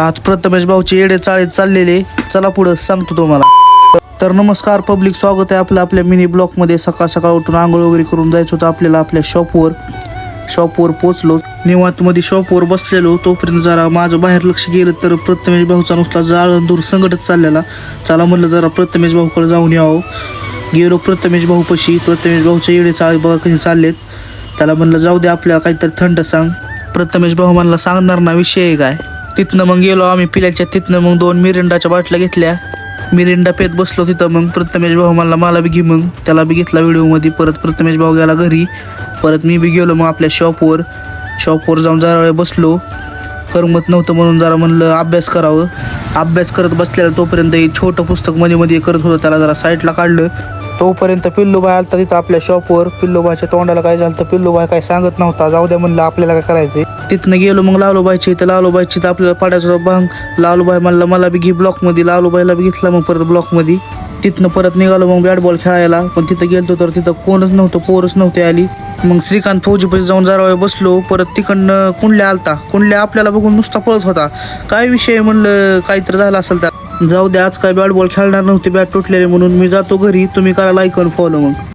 आज प्रथमेश भाऊचे येडे चाळीत चाललेले, चला पुढं सांगतो तुम्हाला. तर नमस्कार पब्लिक, स्वागत आहे आपलं आपल्या मिनी ब्लॉकमध्ये. सकाळ सकाळ उठून आंघोळ वगैरे करून जायचं होतं आपल्याला आपल्या शॉपवर पोचलो. निवांतमध्ये शॉपवर बसलेलो, तोपर्यंत जरा माझं बाहेर लक्ष गेलं तर प्रथमेश भाऊचा नुसता जाळण दूर संकटच चाललेला. चला म्हणलं जरा प्रथमेश भाऊकडे जाऊन यावं. गेलो प्रथमेश भाऊपाशी. प्रथमेश भाऊचे येडे चाळी बघा कसे चाललेत. त्याला म्हणलं जाऊ दे, आपल्याला काहीतरी थंड सांग. प्रथमेश भाऊ म्हणला सांगणार ना, विषय आहे काय. तिथनं मग गेलो आम्ही पिल्याच्या. तिथनं मग 2 मिरिंडाच्या बाटल्या घेतल्या. मिरिंडा पेत बसलो तिथं. मग प्रथमेश भाऊ म्हणला मला बी घे. मग त्याला बी घेतला व्हिडिओमध्ये. परत प्रथमेश भाऊ गेला घरी. परत मी बी गेलो मग आपल्या शॉपवर जाऊन जरा वेळ बसलो. करमत नव्हतं म्हणून जरा म्हणलं अभ्यास करावं. अभ्यास करत बसलेला तोपर्यंत एक छोटं पुस्तक मध्ये करत होतं, त्याला जरा साईडला काढलं. तोपर्यंत पिल्लूबाई आलता तिथं आपल्या शॉपवर. पिल्लूबाईच्या तोंडाला काय झालं तर पिल्लूबाई काय सांगत नव्हता. जाऊ द्या म्हणलं, आपल्याला काय करायचंय. तिथनं गेलो मग लालूबाईच्या इथं. लालूबाईची तर आपल्याला पाड्याचा भांग. लालूबाई म्हणला मला बी घे ब्लॉकमध्ये. लालूबाईला बी घेतला मग परत ब्लॉकमध्ये. तिथनं परत निघालो मग बॅट बॉल खेळायला. पण तिथं गेलतो तर तिथं कोणच नव्हतं, पोरच नव्हते आली. मग श्रीकांत फौजीपाशी जाऊन जरा वेळ बसलो. परत तिकडनं कुंडल्या आलता. कुंडल्या आपल्याला बघून नुसता पळत होता. काय विषय म्हणलं, काहीतरी झालं असेल त्या. जाऊ द्या, आज काय बॅट बॉल खेळणार नव्हते, बॅट तुटलेले म्हणून. मी जातो घरी. तुम्ही करा लाईक आणि फॉलो मग.